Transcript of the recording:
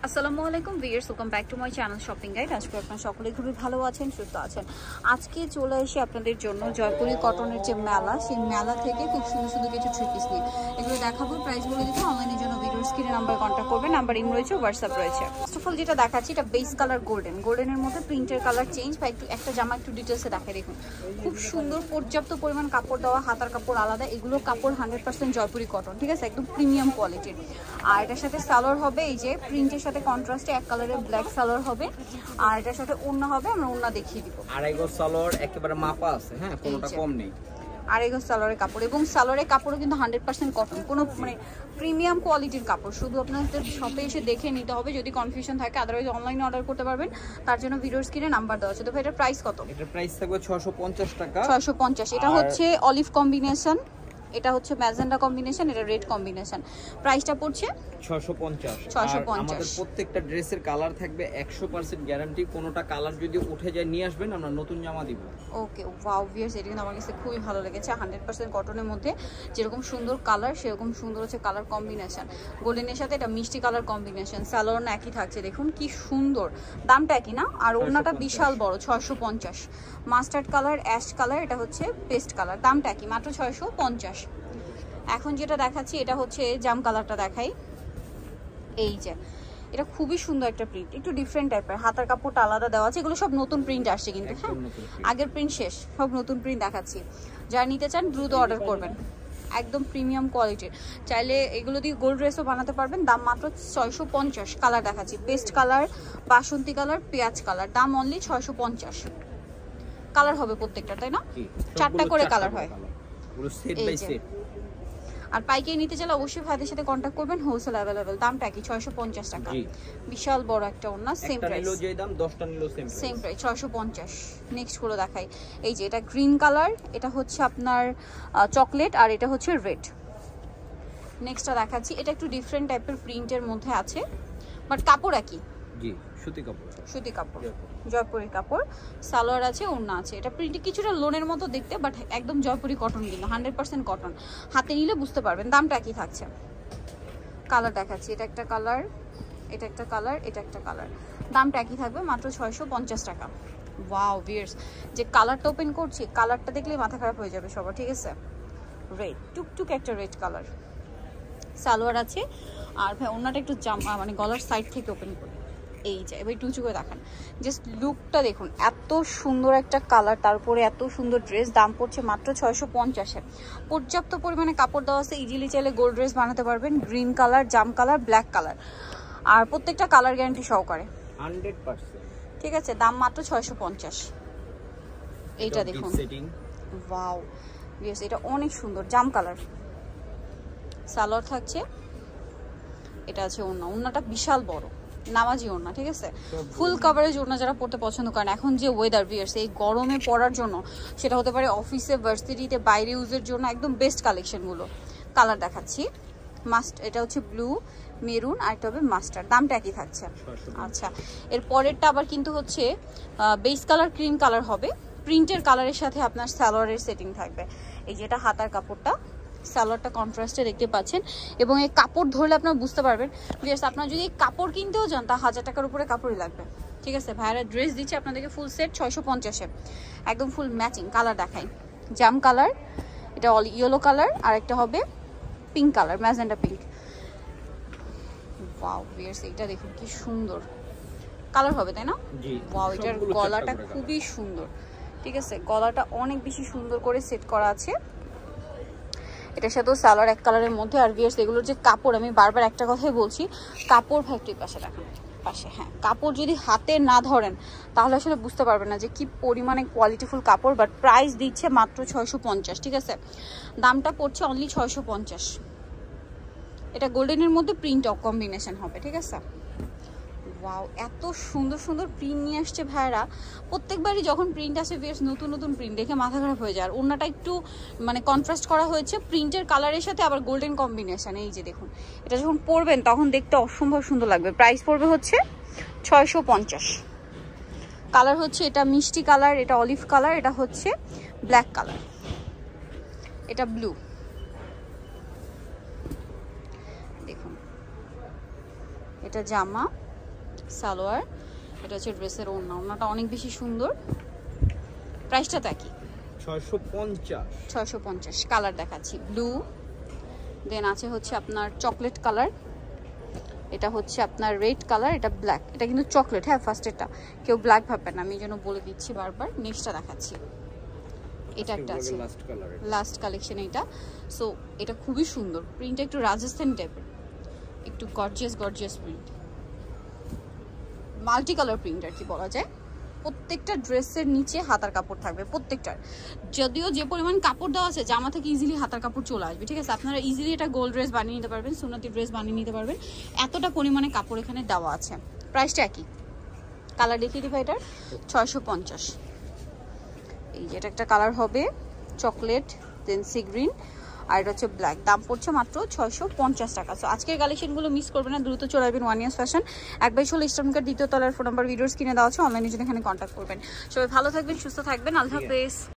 আসসালামু আলাইকুম viewers, welcome back to my channel shopping guide. আজকে আপনারা সকলেই খুবই ভালো আছেন, সুস্থ আছেন। আজকে চলে এসে আপনাদের জন্য জয়পুরি কটনের যে মেলা, সেই মেলা থেকে খুব সুন্দর সুন্দর কিছু থ্রি পিস নিয়ে এগুলো দেখাবো। প্রাইস বলে দিচ্ছি, অনলাইনের জন্য ভিডিওর স্ক্রিনে নাম্বার কন্ট্যাক্ট করবেন। নাম্বার ইম রয়েছে, হোয়াটসঅ্যাপ রয়েছে। ফার্স্ট অফ অল যেটা দেখাচ্ছি, এটা বেস কালার গোল্ডেনের মধ্যে প্রিন্টের কালার চেঞ্জ বা একটা জামা একটু ডিটেলসে দেখে দেখুন। খুব সুন্দর, পর্যাপ্ত পরিমাণ কাপড় দেওয়া, হাতার কাপড় আলাদা। এগুলো কাপড় 100% জয়পুরি কটন, ঠিক আছে, একদম প্রিমিয়াম কোয়ালিটির। আর এটার সাথে সালোয়ার হবে এই যে প্রিন্টের সাথে কন্ট্রাস্টে এক কালারের ব্ল্যাক সালোয়ার হবে। আর এটার সাথে ওড়না হবে, আমরা ওড়না দেখিয়ে দিব। আড়াই গজ সালোয়ার একেবারে মাপা আছে, হ্যাঁ, কোনোটা কম নেই। আড়াই গজ সালোয়ারের কাপড়, এবং সালোয়ারের কাপড়ও কিন্তু 100% কটন, কোনো মানে প্রিমিয়াম কোয়ালিটির কাপড়। শুধু আপনাদের শপে এসে দেখে নিতে হবে যদি কনফিউশন থাকে, আদারওয়াইজ অনলাইনে অর্ডার করতে পারবেন। তার জন্য ভিডিওর স্ক্রিনে নাম্বার দেওয়া আছে। তো ভাই এটার প্রাইস কত? এটার প্রাইস থাকবে 650 টাকা। 650। এটা হচ্ছে অলিভ কম্বিনেশন, এটা হচ্ছে ম্যাজেন্ডা কম্বিনেশন, এটা রেড কম্বিনেশন। প্রাইসটা পড়ছে 650। আমাদের প্রত্যেকটা ড্রেসের কালার থাকবে 100% গ্যারান্টি। কোনোটা কালার যদি উঠে যায় নিয়ে আসবেন, আমরা নতুন জামা দিব। ওকে, ওয়াও ভিউয়ার্স, এটা কিন্তু আমার কাছে খুবই ভালো লেগেছে। 100% কটনের মধ্যে যেরকম সুন্দর কালার, সেরকম সুন্দর হচ্ছে কালার কম্বিনেশন। গোল্ডেনের সাথে এটা মিষ্টি কালার কম্বিনেশন। সালোয়ার না একই থাকছে, দেখুন কি সুন্দর। দামটা একই না? আর ওড়নাটা বিশাল বড়, 650। মাস্টার্ড কালার, অ্যাশ কালার, এটা হচ্ছে পেস্ট কালার। দামটা একই, মাত্র 650। এখন যেটা দেখাচ্ছি এটা হচ্ছে জাম কালারটা দেখাই। এই যে এটা খুবই সুন্দর একটা প্রিন্ট, একটু ডিফারেন্ট টাইপের, হাতার কাপড়টা আলাদা দেওয়া আছে। এগুলো সব নতুন প্রিন্ট আসছে কিন্তু, হ্যাঁ, আগের প্রিন্ট শেষ, সব নতুন প্রিন্ট দেখাচ্ছি। যারা নিতে চান দ্রুত অর্ডার করবেন, একদম প্রিমিয়াম কোয়ালিটির। চাইলে এগুলো দিয়ে গোল্ড ড্রেসও বানাতে পারবেন। দাম মাত্র 650। কালার দেখাচ্ছি, পেস্ট কালার, বাসন্তী কালার, পেঁয়াজ কালার। দাম অনলি 650। কালার হবে প্রত্যেকটা, তাই না? 4টা করে কালার হয়। আর পাইকারি নিতে চাইলে অবশ্যই ভাইদের সাথে কন্ট্যাক্ট করবেন, হোলসেল অ্যাভেলেবেল। দামটা কি? 650 টাকা। বিশাল বড় একটা ওড়না, same price. Same price 650। Next গুলো দেখাই। এই যে এটা গ্রিন কালার, এটা হচ্ছে আপনার চকলেট, আর এটা হচ্ছে রেড। নেক্সটটা দেখাচ্ছি, এটা একটু ডিফারেন্ট টাইপের প্রিন্টের মধ্যে আছে, বাট কাপড় একই। জি, সুতি কাপড়, জয়পুরি কাপড়। সালোয়ার আছে, ওড়না আছে। এটা প্রিন্ট কিছুটা লোনের মতো দেখতে, বাট একদম জয়পুরি কটন, কিন্তু 100% কটন। হাতে নিলে বুঝতে পারবেন। দামটা কি থাকছে? কালার দেখাচ্ছি, এটা একটা কালার, এটা একটা কালার, এটা একটা কালার। দামটা একই থাকবে, মাত্র 650 টাকা। ওয়াও ভিউয়ার্স, যে কালারটা ওপেন করছি, কালারটা দেখলেই মাথা খারাপ হয়ে যাবে সবার, ঠিক আছে? রেড, টুকটুক একটা রেড কালার। সালোয়ার আছে, আর ভাই ওড়নাটা একটু মানে গলার সাইড থেকে ওপেন করি। এই যে এবার টুচু করে দেখান, জাস্ট লুকটা দেখুন। এত সুন্দর একটা কালার, তারপরে এত সুন্দর ড্রেস। দাম পড়ছে মাত্র 650-এ। পর্যাপ্ত পরিমাণে কাপড় দেওয়া আছে, ইজিলি চাইলে গোল্ড ড্রেস বানাতে পারবেন। গ্রিন কালার, জাম কালার, ব্ল্যাক কালার, আর প্রত্যেকটা কালার গ্যারান্টি সহকারে 100%। ঠিক আছে, দাম মাত্র 650। এইটা দেখুন, ওয়াও ইয়েস, এটা অনেক সুন্দর, জাম কালার। সালোয়ার থাকছে, এটা আছে ওড়না। ওড়নাটা বিশাল বড়, নামাজি ওড়না, ঠিক আছে, ফুল কভারেজ ওড়না। যারা পড়তে পছন্দ করেন, এখন যে ওয়েদার ভিউয়ার্স, এই গরমে পরার জন্য, সেটা হতে পারে অফিসে, ভার্সিটিতে, বাইরে ইউজের জন্য একদম বেস্ট কালেকশনগুলো। কালার দেখাচ্ছি, এটা হচ্ছে ব্লু, মেরুন, আর এটা হবে মাস্টার্ড। দামটা একই থাকছে। আচ্ছা, এর পরেরটা আবার কিন্তু হচ্ছে বেস কালার ক্রিম কালার হবে, প্রিন্টের কালারের সাথে আপনার সালোয়ারের সেটিং থাকবে। এই যেটা হাতার কাপড়টা, সালোয়ারটা কন্ট্রাস্টে দেখতে পাচ্ছেন, এবং এই কাপড় ধরলে আপনারা বুঝতে পারবেন। প্লিজ আপনারা যদি কাপড় কিনতেও যান, তা 1000 টাকার উপরে কাপড়ই লাগবে, ঠিক আছে? ভাইয়ারা ড্রেস দিচ্ছে আপনাদেরকে ফুল সেট 650-এ, একদম ফুল ম্যাচিং। কালার দেখাই, জাম কালার, এটা ইয়েলো কালার, আর একটা হবে pink colour, magenta pink. Wow viewers, এটা দেখুন কি সুন্দর কালার হবে, তাই না? ওয়াও, এটার গলাটা খুবই সুন্দর, ঠিক আছে, গলাটা অনেক বেশি সুন্দর করে সেট করা আছে। এটার সাথেও সালোয়ার এক কালারের মধ্যে। আর ভিউয়ার্স, এগুলোর যে কাপড়, আমি বারবার একটা কথাই বলছি, কাপড় ফ্যাক্টরির পাশে রাখুন, পাশে, হ্যাঁ, কাপড় যদি হাতে না ধরেন তাহলে আসলে বুঝতে পারবেন না যে কি পরিমাণে কোয়ালিটিফুল কাপড়। বাট প্রাইস দিচ্ছে মাত্র 650, ঠিক আছে? দামটা পড়ছে অনলি 650। এটা গোল্ডেনের মধ্যে প্রিন্ট কম্বিনেশন হবে, ঠিক আছে? ওয়াও, এত সুন্দর সুন্দর প্রিন্ট নিয়ে আসছে ভাইরা। প্রত্যেকবারই যখন প্রিন্ট আসে ভিউয়ার্স, নতুন নতুন প্রিন্ট দেখে মাথা খারাপ হয়ে যায়। আর ওড়নাটা একটু মানে কন্ট্রাস্ট করা হয়েছে প্রিন্টের কালারের সাথে, আবার গোল্ডেন কম্বিনেশন। এই যে দেখুন, এটা যখন পরবেন তখন দেখতে অসম্ভব সুন্দর লাগবে। প্রাইস পড়বে হচ্ছে 650। কালার হচ্ছে এটা মিষ্টি কালার, এটা অলিভ কালার, এটা হচ্ছে ব্ল্যাক কালার, এটা ব্লু। দেখুন, এটা জামা, সালোয়ার, এটা হচ্ছে ড্রেসের ওড়না। ওড়নাটা অনেক বেশি সুন্দর। প্রাইসটা তো একই, 650। কালার দেখাচ্ছি ব্লু, দেন আছে হচ্ছে আপনার চকলেট কালার, এটা হচ্ছে আপনার রেড কালার, এটা ব্ল্যাক। এটা কিন্তু চকলেট, হ্যাঁ ফার্স্ট এটা কেউ ব্ল্যাক ভাববেন না, আমি এই জন্য বলে দিচ্ছি বারবার। নেক্সটটা দেখাচ্ছি, এটা একটা আছে লাস্ট কালেকশন এটা। সো এটা খুবই সুন্দর, প্রিন্টটা একটু রাজস্থানি টাইপের, একটু gorgeous print, multi colour print আর কি বলা যায়। প্রত্যেকটা ড্রেসের নিচে হাতার কাপড় থাকবে প্রত্যেকটার। যদিও যে পরিমাণ কাপড় দেওয়া আছে জামা থেকে ইজিলি হাতার কাপড় চলে আসবে, ঠিক আছে? আপনারা ইজিলি এটা গোল্ড ড্রেস বানিয়ে নিতে পারবেন, সুন্নতি ড্রেস বানিয়ে নিতে পারবেন, এতটা পরিমাণে কাপড় এখানে দেওয়া আছে। প্রাইসটা একই। কালার দেখিয়ে দিবা এটার, 650। এই যে এটা একটা কালার হবে চকলেট, দেন সি গ্রিন, আর এটা হচ্ছে ব্ল্যাক। দাম পড়ছে মাত্র 650 টাকা। সো আজকের কালেকশনগুলো মিস করবেন না, দ্রুত চলে আসবেন ওয়ান ইয়ার্স ফ্যাশন, 1/16 ইস্টার্নকার দ্বিতীয় তলার ফোন নাম্বার ভিডিওস কিনে দেওয়া আছে, অনলাইনে জন্য এখানে কন্ট্যাক্ট করবেন। সবাই ভালো থাকবেন, সুস্থ থাকবেন, আল্লাহ হাফেজ।